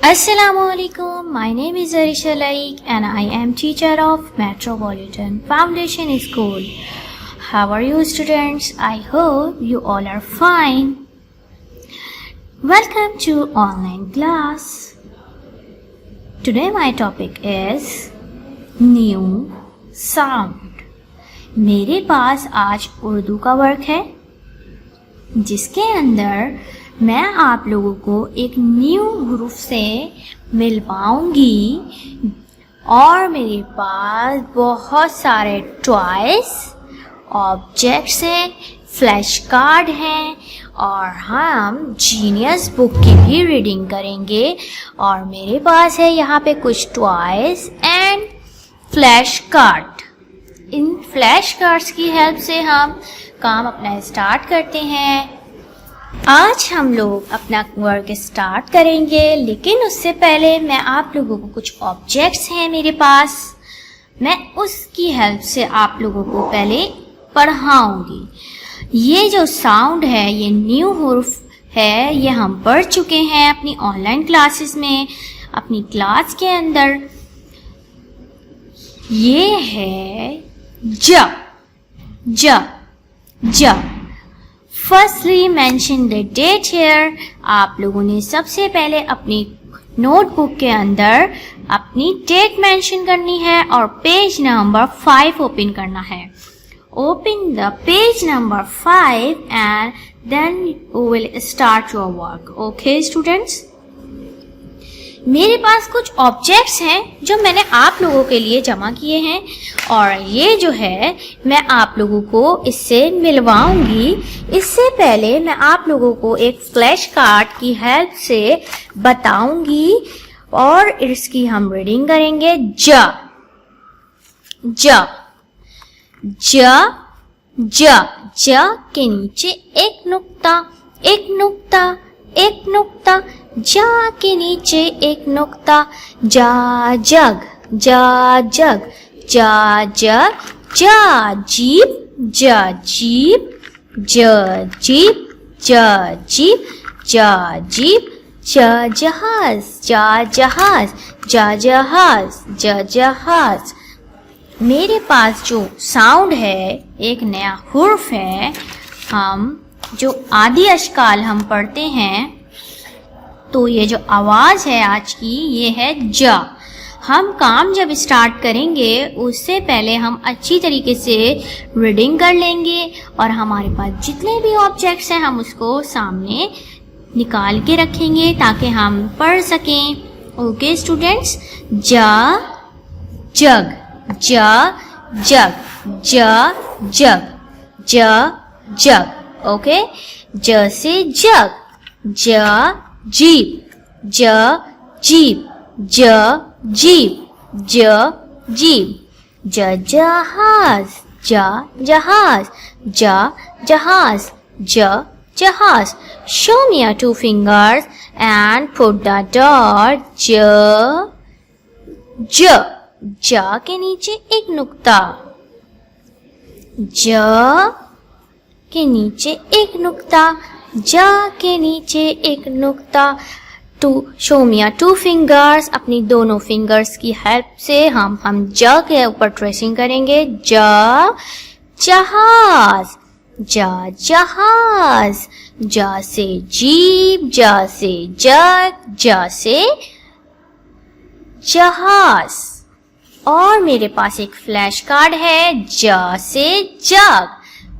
Assalamualaikum. My name is Arisha Laik and I am teacher of Metropolitan Foundation School. How are you students? I hope you all are fine. Welcome to online class. Today my topic is new sound. मेरे पास आज उर्दू का work है जिसके अंदर मैं आप लोगों को एक न्यू ग्रुप से मिलवाऊंगी और मेरे पास बहुत सारे टॉयज ऑब्जेक्ट्स हैं, फ्लैश कार्ड हैं और हम जीनियस बुक की भी रीडिंग करेंगे। और मेरे पास है यहाँ पे कुछ toys and flash card. In flash cards की हेल्प से हम काम अपना स्टार्ट करते हैं। आज हम लोग अपना वर्क स्टार्ट करेंगे, लेकिन उससे पहले मैं आप लोगों को कुछ ऑब्जेक्ट्स हैं मेरे पास, मैं उसकी हेल्प से आप लोगों को पहले पढ़ाऊंगी। ये जो साउंड है ये न्यू हुर्फ है, ये हम पढ़ चुके हैं अपनी ऑनलाइन क्लासेस में। अपनी क्लास के अंदर ये है ज ज ज। Firstly mention the date here. आप लोगों ने सबसे पहले अपनी नोटबुक के अंदर अपनी डेट मेंशन करनी है और पेज नंबर 5 ओपन करना है। Open the page number 5 and then you will start your work. Okay students, मेरे पास कुछ ऑब्जेक्ट्स हैं जो मैंने आप लोगों के लिए जमा किए हैं और ये जो है मैं आप लोगों को इससे मिलवाऊंगी। इससे पहले मैं आप लोगों को एक फ्लैश कार्ड की हेल्प से बताऊंगी और इसकी हम रीडिंग करेंगे। ज ज ज ज ज के नीचे एक नुक्ता, एक नुक्ता, एक नुक्ता, जा के नीचे एक नुक्ता, जा जग, जा जग, जा जग, जा जीप, जा जीप, ज जीप, जा जीप, जा जीप, जा जहाज, जा जहाज, जा जहाज, जा जहाज। मेरे पास जो साउंड है एक नया हुर्फ है। हम जो आदि अशकाल हम पढ़ते हैं तो ये जो आवाज है आज की ये है ज। हम काम जब स्टार्ट करेंगे उससे पहले हम अच्छी तरीके से रीडिंग कर लेंगे और हमारे पास जितने भी ऑब्जेक्ट्स हैं हम उसको सामने निकाल के रखेंगे ताकि हम पढ़ सकें। ओके स्टूडेंट्स, ज जग, ज जग, ज जग, ज जग। ओके, ज से जग, ज जीप, ज जीप, ज जीप, ज जीप, ज जहाज, ज जहाज, ज जहाज, ज जहाज। Show me your 2 fingers and put the dot j j। ज के नीचे एक नुक्ता, ज के नीचे एक नुक्ता, जा के नीचे एक नुक्ता। To show me 2 fingers. अपनी दोनों फिंगर्स की हेल्प से हम ज के ऊपर ट्रेसिंग करेंगे। ज जहाज, जा जहाज, जा से जीप, जा से जग, जा से जहाज। और मेरे पास एक फ्लैश कार्ड है ज से जग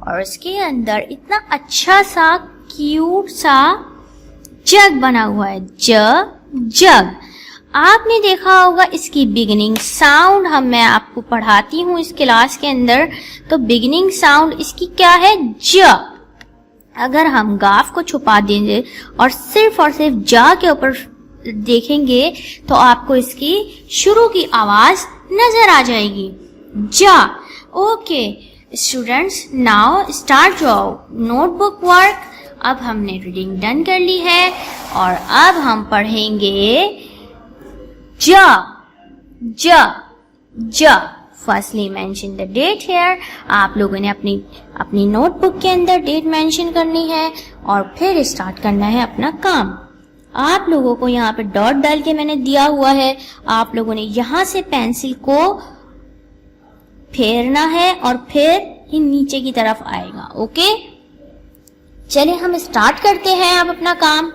और उसके अंदर इतना अच्छा सा क्यूट सा जग बना हुआ है, ज जग। आपने देखा होगा इसकी बिगिनिंग साउंड मैं आपको पढ़ाती हूँ इस क्लास के अंदर, तो बिगिनिंग साउंड इसकी क्या है, ज। अगर हम गाफ को छुपा देंगे और सिर्फ जा के ऊपर देखेंगे तो आपको इसकी शुरू की आवाज नजर आ जाएगी, जा। Okay students, now start your notebook work. अब हमने रीडिंग डन कर ली है और अब हम पढ़ेंगे ज ज ज। Firstly mention the date here. आप लोगों ने अपनी नोटबुक के अंदर डेट मेंशन करनी है और फिर स्टार्ट करना है अपना काम। आप लोगों को यहाँ पे डॉट डाल के मैंने दिया हुआ है, आप लोगों ने यहाँ से पेंसिल को फेरना है और फिर ही नीचे की तरफ आएगा। ओके, चलिए हम स्टार्ट करते हैं अब अपना काम।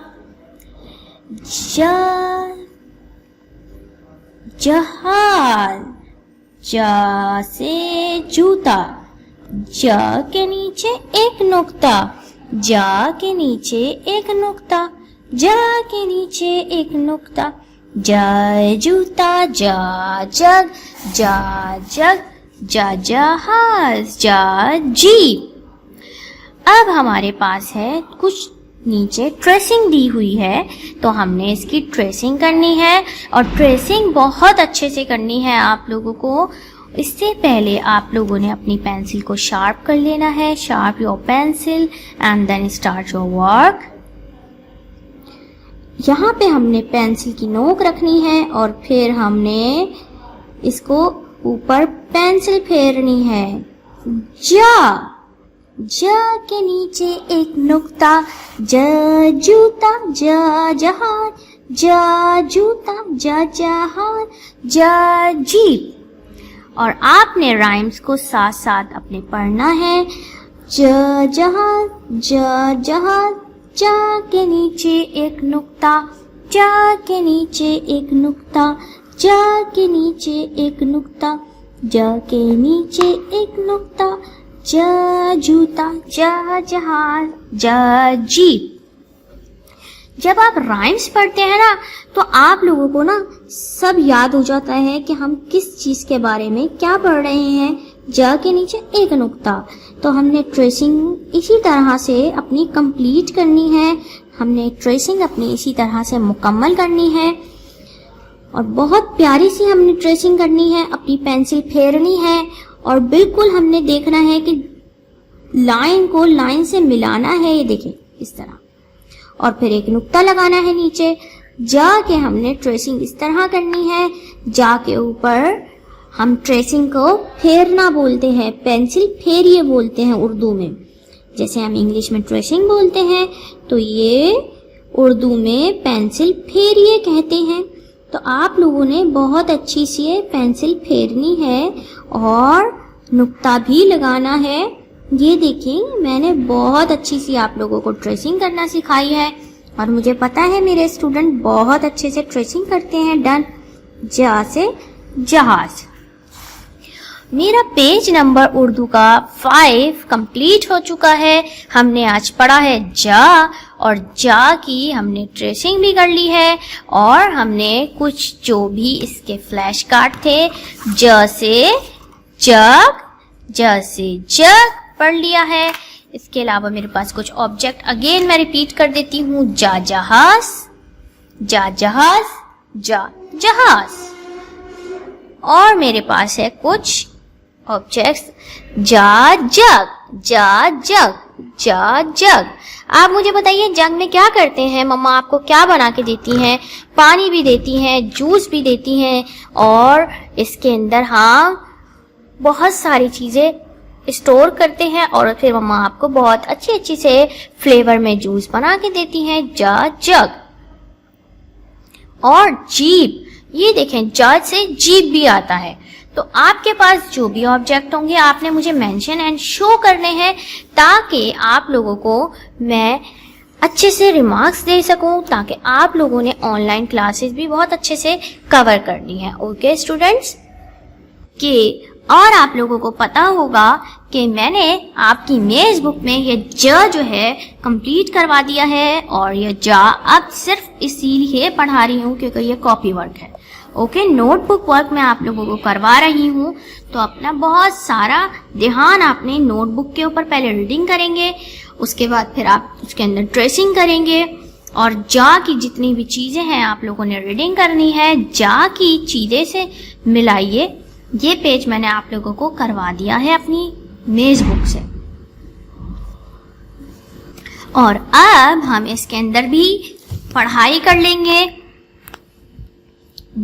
जहाज, जा से जूता, जा के नीचे एक नुक्ता, जा के नीचे एक नुक्ता, जा के नीचे एक नुक्ता, जा जूता, जा जग, जा जग, जा जहाज, जा जीप। अब हमारे पास है कुछ नीचे ट्रेसिंग दी हुई है, तो हमने इसकी ट्रेसिंग करनी है और ट्रेसिंग बहुत अच्छे से करनी है आप लोगों को। इससे पहले आप लोगों ने अपनी पेंसिल को शार्प कर लेना है। Sharp your pencil and then start your work. यहाँ पे हमने पेंसिल की नोक रखनी है और फिर हमने इसको ऊपर पेंसिल फेरनी है। जा, जा के नीचे एक नुक्ता, जा जूता, जा जहाज, जा जूता, जा जहाज, जा जीप। और आपने राइम्स को साथ साथ अपने पढ़ना है। जा जहाज, जा जहाज, जा के नीचे एक नुक्ता, जा के नीचे एक नुक्ता, जा के नीचे एक नुक्ता, जा के नीचे एक नुक्ता, जा जूता, जा जहाज, जा जीप। जब आप राइम्स पढ़ते हैं ना, तो आप लोगों को ना सब याद हो जाता है कि हम किस चीज के बारे में क्या पढ़ रहे हैं। जा के नीचे एक नुक्ता, तो हमने ट्रेसिंग इसी तरह से अपनी कंप्लीट करनी है। हमने ट्रेसिंग अपनी इसी तरह से मुकम्मल करनी है और बहुत प्यारी सी हमने ट्रेसिंग करनी है। अपनी पेंसिल फेरनी है और बिल्कुल हमने देखना है कि लाइन को लाइन से मिलाना है। ये देखिए इस तरह, और फिर एक नुक्ता लगाना है नीचे। जाके हमने ट्रेसिंग इस तरह करनी है। जाके ऊपर हम ट्रेसिंग को फेरना बोलते हैं, पेंसिल फेरिए बोलते हैं उर्दू में। जैसे हम इंग्लिश में ट्रेसिंग बोलते हैं, तो ये उर्दू में पेंसिल फेरिए कहते हैं। तो आप लोगों ने बहुत अच्छी सी पेंसिल फेरनी है और नुक्ता भी लगाना है। ये देखिए मैंने बहुत अच्छी सी आप लोगों को ट्रेसिंग करना सिखाई है और मुझे पता है मेरे स्टूडेंट बहुत अच्छे से ट्रेसिंग करते हैं। डन। जा से जहाज। मेरा पेज नंबर उर्दू का 5 कंप्लीट हो चुका है। हमने आज पढ़ा है जा, और जा की हमने ट्रेसिंग भी कर ली है और हमने कुछ जो भी इसके फ्लैश कार्ड थे, ज से जग, ज से जग पढ़ लिया है। इसके अलावा मेरे पास कुछ ऑब्जेक्ट अगेन मैं रिपीट कर देती हूँ। जा जहाज, जा जहाज, जा जहाज। और मेरे पास है कुछ ऑब्जेक्ट्स, जा जग, जा जग, जा जग। आप मुझे बताइए जग में क्या करते हैं? मम्मा आपको क्या बना के देती हैं? पानी भी देती हैं, जूस भी देती हैं और इसके अंदर हाँ बहुत सारी चीजें स्टोर करते हैं और फिर मम्मा आपको बहुत अच्छी अच्छी से फ्लेवर में जूस बना के देती हैं। जा जग। और जीप, ये देखें जज से जीप भी आता है। तो आपके पास जो भी ऑब्जेक्ट होंगे आपने मुझे मेंशन एंड शो करने हैं ताकि आप लोगों को मैं अच्छे से रिमार्क्स दे सकूं, ताकि आप लोगों ने ऑनलाइन क्लासेस भी बहुत अच्छे से कवर करनी है। ओके स्टूडेंट्स, कि और आप लोगों को पता होगा कि मैंने आपकी मेज बुक में ये ज जो है कंप्लीट करवा दिया है और ये जा अब सिर्फ इसीलिए पढ़ा रही हूँ क्योंकि ये कॉपी वर्क है। ओके, नोटबुक वर्क मैं आप लोगों को करवा रही हूँ, तो अपना बहुत सारा ध्यान आपने नोटबुक के ऊपर पहले रीडिंग करेंगे, उसके बाद फिर आप उसके अंदर ट्रेसिंग करेंगे और जा की जितनी भी चीजें हैं आप लोगों ने रीडिंग करनी है। जा की चीजें से मिलाइए। ये पेज मैंने आप लोगों को करवा दिया है अपनी मेज बुक से। और अब हम इसके अंदर भी पढ़ाई कर लेंगे।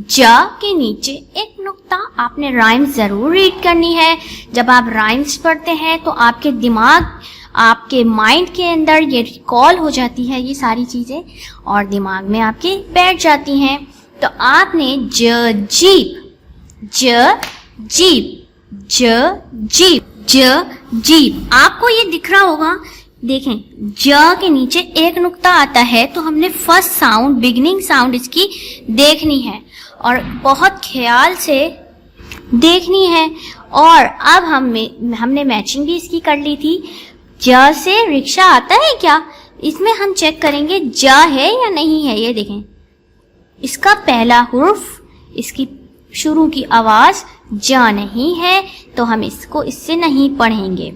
जा के नीचे एक नुक्ता, आपने राइम्स जरूर रीड करनी है। जब आप राइम्स पढ़ते हैं तो आपके दिमाग आपके माइंड के अंदर ये रिकॉल हो जाती है ये सारी चीजें और दिमाग में आपके बैठ जाती हैं। तो आपने ज जीप आपको ये दिख रहा होगा। देखें, ज के नीचे एक नुक्ता आता है तो हमने फर्स्ट साउंड, बिगिनिंग साउंड इसकी देखनी है और बहुत ख्याल से देखनी है। और अब हमने मैचिंग भी इसकी कर ली थी। ज से रिक्शा आता है क्या, इसमें हम चेक करेंगे ज है या नहीं है। ये देखें, इसका पहला हुर्फ, इसकी शुरू की आवाज ज नहीं है तो हम इसको इससे नहीं पढ़ेंगे।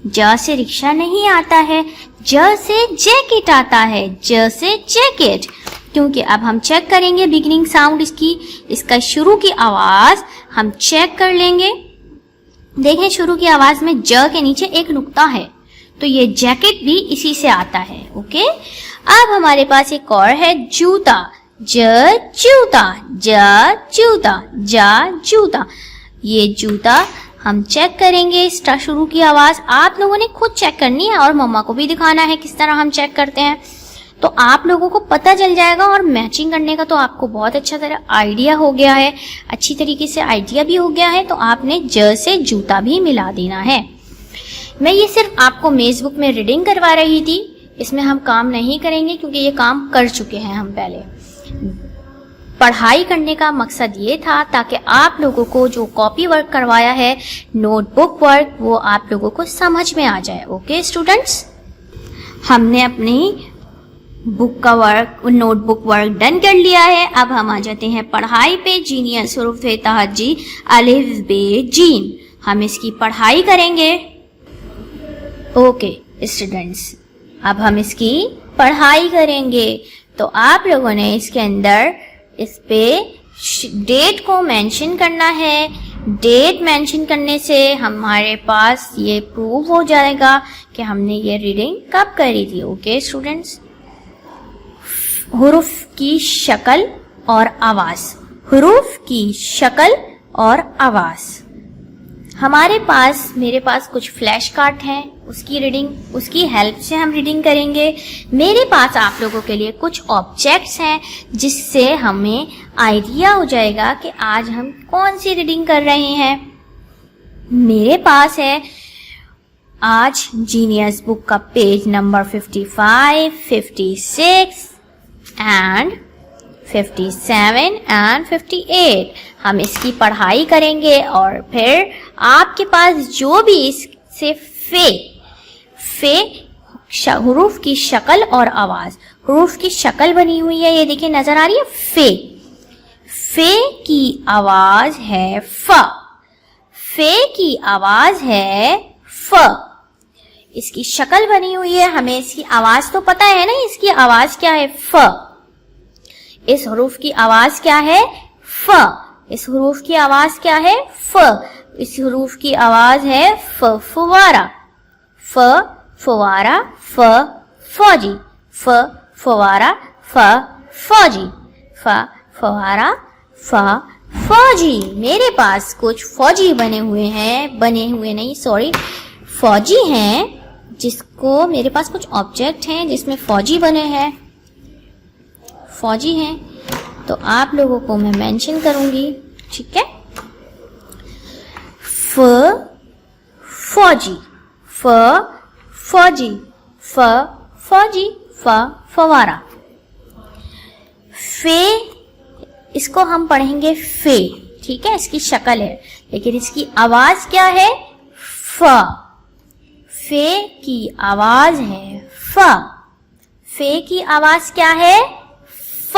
ज से रिक्शा नहीं आता है, ज से जैकेट आता है, ज से जैकेट, क्योंकि अब हम चेक करेंगे बिगिनिंग साउंड इसका शुरू की आवाज हम चेक कर लेंगे। देखें, शुरू की आवाज में ज के नीचे एक नुक्ता है तो ये जैकेट भी इसी से आता है। ओके, अब हमारे पास एक और है जूता। जूता, ये जूता हम चेक करेंगे इसका शुरू की आवाज। आप लोगों ने खुद चेक करनी है और मम्मा को भी दिखाना है किस तरह हम चेक करते हैं, तो आप लोगों को पता चल जाएगा। और मैचिंग करने का तो आपको बहुत अच्छा तरह आइडिया हो गया है, अच्छी तरीके से आइडिया भी हो गया है। तो आपने ज से जूता भी मिला देना है। मैं ये सिर्फ आपको मेज बुक में रीडिंग करवा रही थी, इसमें हम काम नहीं करेंगे क्योंकि ये काम कर चुके हैं हम पहले। पढ़ाई करने का मकसद ये था ताकि आप लोगों को जो कॉपी वर्क करवाया है, नोटबुक वर्क, वो आप लोगों को समझ में आ जाए। ओके स्टूडेंट्स, हमने अपनी बुक का वर्क, नोटबुक वर्क डन कर लिया है। अब हम आ जाते हैं पढ़ाई पे। जीनियस हुरूफ तहज्जी अलिफ बे जीम, हम इसकी पढ़ाई करेंगे। ओके स्टूडेंट्स, अब हम इसकी पढ़ाई करेंगे। तो आप लोगों ने इसके अंदर इस पे डेट को मेंशन करना है। डेट मेंशन करने से हमारे पास ये प्रूव हो जाएगा कि हमने ये रीडिंग कब करी थी। ओके स्टूडेंट्स, हुरूफ की शक्ल और आवाज। हुरूफ की शक्ल और आवाज, मेरे पास कुछ फ्लैश कार्ड हैं, उसकी रीडिंग, उसकी हेल्प से हम रीडिंग करेंगे। मेरे पास आप लोगों के लिए कुछ ऑब्जेक्ट्स हैं जिससे हमें आइडिया हो जाएगा कि आज हम कौन सी रीडिंग कर रहे हैं। मेरे पास है आज जीनियस बुक का पेज नंबर 55, 56 एंड 57 एंड 58। हम इसकी पढ़ाई करेंगे और फिर आपके पास जो भी इससे हुरूफ की शक्ल और आवाज, हुरूफ की शक्ल बनी हुई है, ये देखिए नजर आ रही है। फे की आवाज है फ, फे की आवाज है फ। इसकी शक्ल बनी हुई है, हमें इसकी आवाज तो पता है ना, इसकी आवाज क्या है, फ। इस हुरूफ की आवाज क्या है, फ। इस हुरूफ की आवाज क्या है, फ। इस हुरूफ की आवाज है फ, फवारा। फ फवारा, फ फौजी। फ फवारा, फ फौजी। फ फवारा, फ फौजी। मेरे पास कुछ फौजी बने हुए नहीं, फौजी हैं, जिसको मेरे पास कुछ ऑब्जेक्ट हैं जिसमें फौजी बने हैं, फौजी हैं। तो आप लोगों को मैं मेंशन करूंगी, ठीक है। फ फौजी, फ फौजी, फ फौजी, फ फवारा। फे, इसको हम पढ़ेंगे फे, ठीक है, इसकी शक्ल है, लेकिन इसकी आवाज क्या है, फ। फे की आवाज है फ। फे की आवाज क्या है, फ।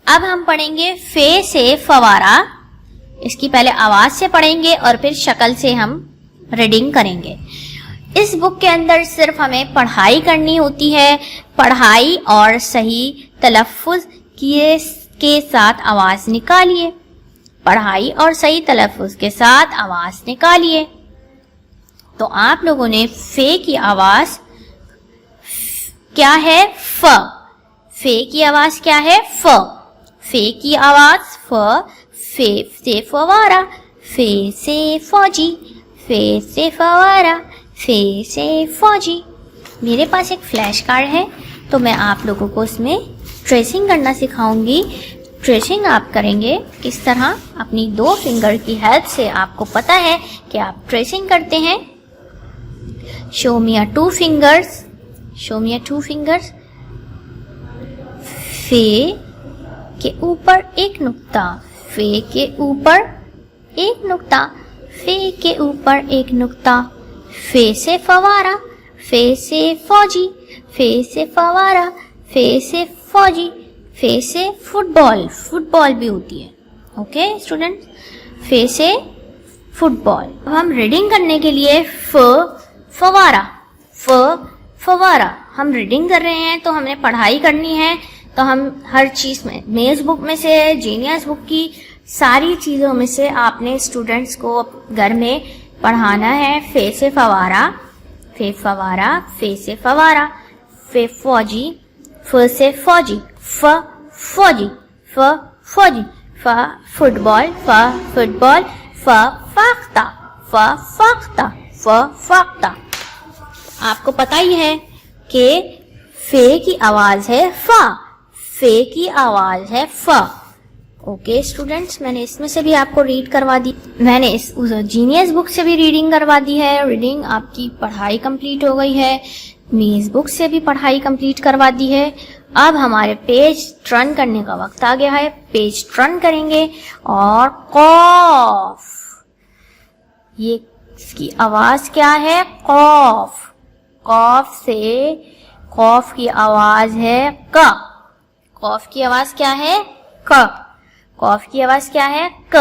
अब हम पढ़ेंगे फे से फवारा। इसकी पहले आवाज से पढ़ेंगे और फिर शक्ल से हम रीडिंग करेंगे। इस बुक के अंदर सिर्फ हमें पढ़ाई करनी होती है। पढ़ाई और सही तलफ्फुज के साथ आवाज निकालिए। पढ़ाई और सही तलफ्फुज के साथ आवाज निकालिए। तो आप लोगों ने फे की आवाज क्या है, फ। फे की आवाज क्या है, फ। फे की आवाज फ। फे से फवारा, फे से फौजी, फे से फवारा, फे से फौजी। मेरे पास एक फ्लैश कार्ड है, तो मैं आप लोगों को इसमें ट्रेसिंग करना सिखाऊंगी। ट्रेसिंग आप करेंगे किस तरह, अपनी 2 फिंगर की हेल्प से। आपको पता है कि आप ट्रेसिंग करते हैं। Show me your 2 fingers, show me your 2 fingers. फे के ऊपर एक नुक्ता, फे के ऊपर एक नुक्ता, फे के ऊपर एक नुक्ता। फे से फवारा, फे से फौजी, फे से फवारा, फे से फौजी। फे से फुटबॉल, फुटबॉल भी होती है। ओके स्टूडेंट्स, फे से फुटबॉल। अब हम रीडिंग करने के लिए फवारा, फवारा हम रीडिंग कर रहे हैं, तो हमने पढ़ाई करनी है। तो हम हर चीज़ में, मेज बुक में से, जीनियस बुक की सारी चीज़ों में से आपने स्टूडेंट्स को घर में पढ़ाना है। फे से फवारा, फे फवारा, फे से फवारा, फे फौजी, फ से फौजी, फ फौजी, फ फौजी, फ फुटबॉल, फ फुटबॉल, फ फाख्ता, फ फाख्ता, फ फाख्ता। आपको पता ही है कि फे की आवाज है फा, फे की आवाज है फ। ओके स्टूडेंट्स, मैंने इसमें से भी आपको रीड करवा दी, मैंने इस जीनियस बुक से भी रीडिंग करवा दी है। रीडिंग आपकी पढ़ाई कंप्लीट हो गई है। मेज बुक से भी पढ़ाई कंप्लीट करवा दी है। अब हमारे पेज टर्न करने का वक्त आ गया है। पेज टर्न करेंगे और कॉफ, ये इसकी आवाज क्या है? कॉफ। कॉफ से, कॉफ की आवाज है क। कॉफ की आवाज क्या है? क। कॉफ की आवाज क्या है? क।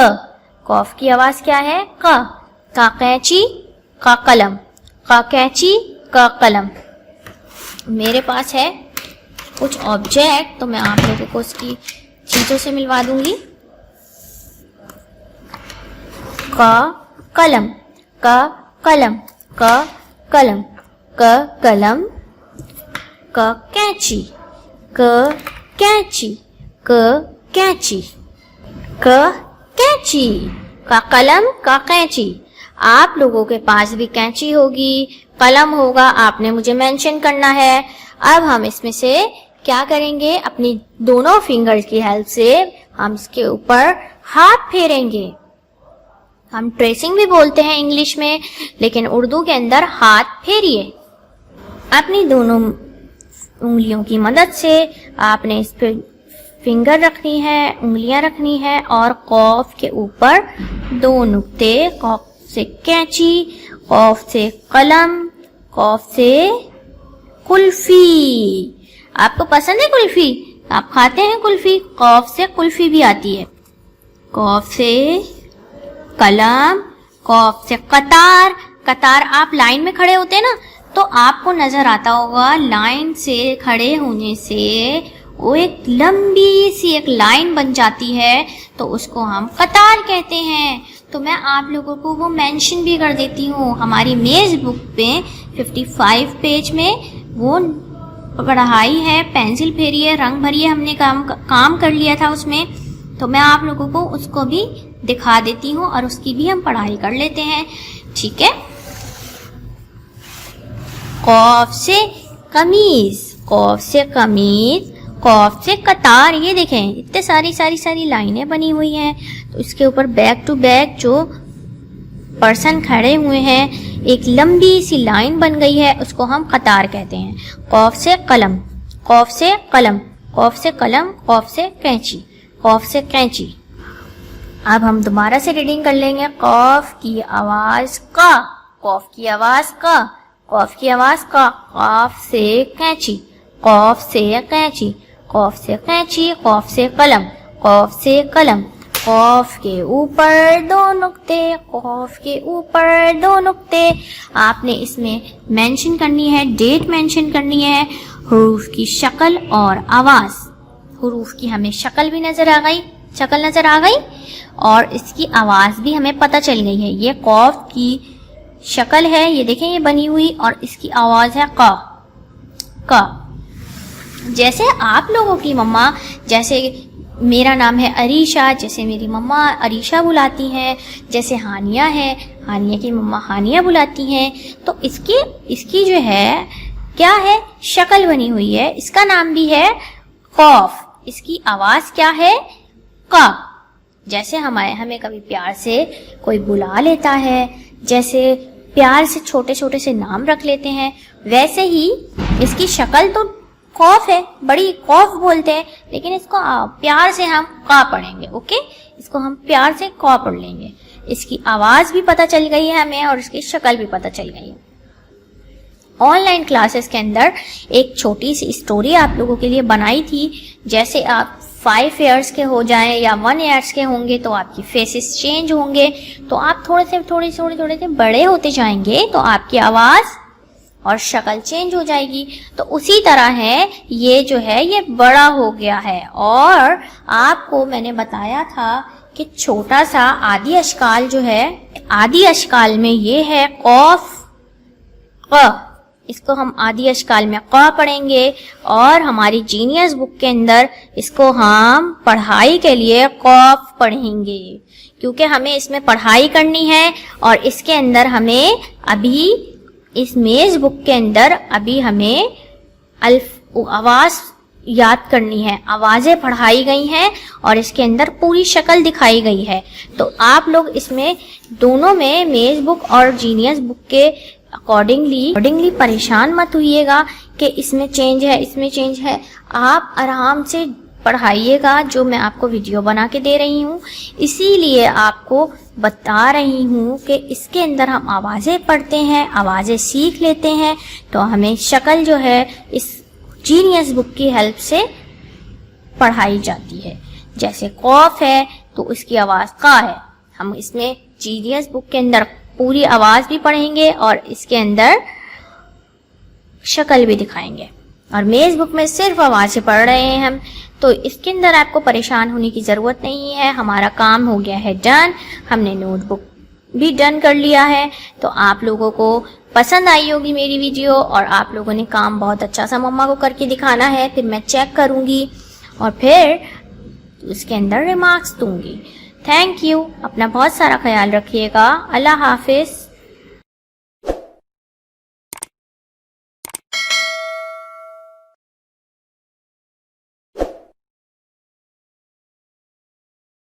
कॉफ की आवाज क्या है? क। का कैंची, का कलम, का कैंची, का कलम। मेरे पास है कुछ ऑब्जेक्ट, तो मैं आप लोगों को उसकी चीजों से मिलवा दूंगी। का कलम, का कलम, का कलम, क कलम, क कैंची, क कैंची, क कैंची, क कैंची, का कलम, का कैंची। आप लोगों के पास भी कैंची होगी, कलम होगा, आपने मुझे मेंशन करना है। अब हम इसमें से क्या करेंगे? अपनी दोनों फिंगर्स की हेल्प से हम इसके ऊपर हाथ फेरेंगे। हम ट्रेसिंग भी बोलते हैं इंग्लिश में, लेकिन उर्दू के अंदर हाथ फेरिए। अपनी दोनों उंगलियों की मदद से आपने इस पे फिंगर रखनी है, उंगलियां रखनी है और कॉफ के ऊपर 2 नुक्ते। कॉफ से कैंची, कॉफ से कलम, कॉफ से कुल्फी। आपको पसंद है कुल्फी? आप खाते हैं कुल्फी? कॉफ से कुल्फी भी आती है। कॉफ से कलम, कॉफ से कतार। कतार, आप लाइन में खड़े होते हैं ना, तो आपको नजर आता होगा लाइन से खड़े होने से वो एक लंबी सी एक लाइन बन जाती है, तो उसको हम कतार कहते हैं। तो मैं आप लोगों को वो मेंशन भी कर देती हूँ। हमारी मेज बुक पे 55 पेज में वो पढ़ाई है, पेंसिल फेरी है, रंग भरी है, हमने काम कर लिया था उसमें। तो मैं आप लोगों को उसको भी दिखा देती हूँ और उसकी भी हम पढ़ाई कर लेते हैं। ठीक है। कॉफ से कमीज, कॉफ से कमीज, कॉफ से कतार। ये देखें इतने सारी लाइनें बनी हुई हैं, तो इसके ऊपर बैक टू बैक जो पर्सन खड़े हुए हैं, एक लंबी सी लाइन बन गई है, उसको हम कतार कहते हैं। कॉफ से कलम, कॉफ से कलम, कॉफ से कलम, कॉफ से कैंची, कॉफ से कैंची। अब हम दोबारा से रीडिंग कर लेंगे। कॉफ की आवाज का, कॉफ की आवाज का, कॉफ की आवाज का। कॉफ से कैंची, कॉफ से कैंची, कॉफ से कैंची, कॉफ से कलम, कॉफ से कलम। कॉफ के ऊपर 2 नुक्ते, कॉफ के ऊपर 2 नुक्ते। आपने इसमें मेंशन करनी है, डेट मेंशन करनी है, हरूफ की शक्ल और आवाज। हरूफ की हमें शक्ल भी नजर आ गई, शक्ल नजर आ गई, और इसकी आवाज भी हमें पता चल गई है। ये कॉफ की शक्ल है, ये देखें ये बनी हुई, और इसकी आवाज है क। क। जैसे आप लोगों की मम्मा जैसे मेरा नाम है अरीशा, जैसे मेरी मम्मा अरीशा बुलाती हैं। जैसे हानिया है, हानिया की मम्मा हानिया बुलाती हैं। तो इसकी जो है क्या है, शक्ल बनी हुई है। इसका नाम भी है कॉफ। इसकी आवाज क्या है, का। जैसे हमें कभी प्यार से कोई बुला लेता है, जैसे प्यार से छोटे छोटे से नाम रख लेते हैं, वैसे ही इसकी शक्ल तो कॉफ है, बड़ी कॉफ बोलते हैं, लेकिन इसको प्यार से हम का पढ़ेंगे। ओके, इसको हम प्यार से का पढ़ लेंगे। इसकी आवाज भी पता चल गई है हमें और इसकी शक्ल भी पता चल गई है। ऑनलाइन क्लासेस के अंदर एक छोटी सी स्टोरी आप लोगों के लिए बनाई थी। जैसे आप 5 इयर्स के हो जाएं या 1 इयर्स के होंगे तो आपकी फेसेस चेंज होंगे, तो आप थोड़े से बड़े होते जाएंगे तो आपकी आवाज और शक्ल चेंज हो जाएगी। तो उसी तरह है ये जो है ये बड़ा हो गया है। और आपको मैंने बताया था कि छोटा सा आदि अशकाल जो है, आदि अशकाल में ये है कॉफ क। इसको हम आदि अशकाल में क पढ़ेंगे और हमारी जीनियस बुक के अंदर इसको हम पढ़ाई के लिए कॉफ पढ़ेंगे, क्योंकि हमें इसमें पढ़ाई करनी है। और इसके अंदर हमें अभी इस मेज बुक के अंदर अभी हमें आवाज याद करनी है, आवाजें पढ़ाई गई हैं और इसके अंदर पूरी शक्ल दिखाई गई है। तो आप लोग इसमें दोनों में, मेज बुक और जीनियस बुक के अकॉर्डिंगली परेशान मत होइएगा कि इसमें चेंज है, इसमें चेंज है। आप आराम से पढ़ाइएगा जो मैं आपको वीडियो बना के दे रही हूँ। इसीलिए आपको बता रही हूँ कि इसके अंदर हम आवाज़ें पढ़ते हैं, आवाज़ें सीख लेते हैं, तो हमें शक्ल जो है इस जीनियस बुक की हेल्प से पढ़ाई जाती है। जैसे कॉफ है तो उसकी आवाज़ का है। हम इसमें जीनियस बुक के अंदर पूरी आवाज़ भी पढ़ेंगे और इसके अंदर शक्ल भी दिखाएंगे। और मेज बुक में सिर्फ आवाज़ें पढ़ रहे हैं हम, तो इसके अंदर आपको परेशान होने की ज़रूरत नहीं है। हमारा काम हो गया है डन, हमने नोटबुक भी डन कर लिया है। तो आप लोगों को पसंद आई होगी मेरी वीडियो और आप लोगों ने काम बहुत अच्छा सा मम्मा को करके दिखाना है। फिर मैं चेक करूँगी और फिर उसके अंदर रिमार्क्स दूंगी। थैंक यू, अपना बहुत सारा ख्याल रखिएगा। अल्लाह हाफिज़।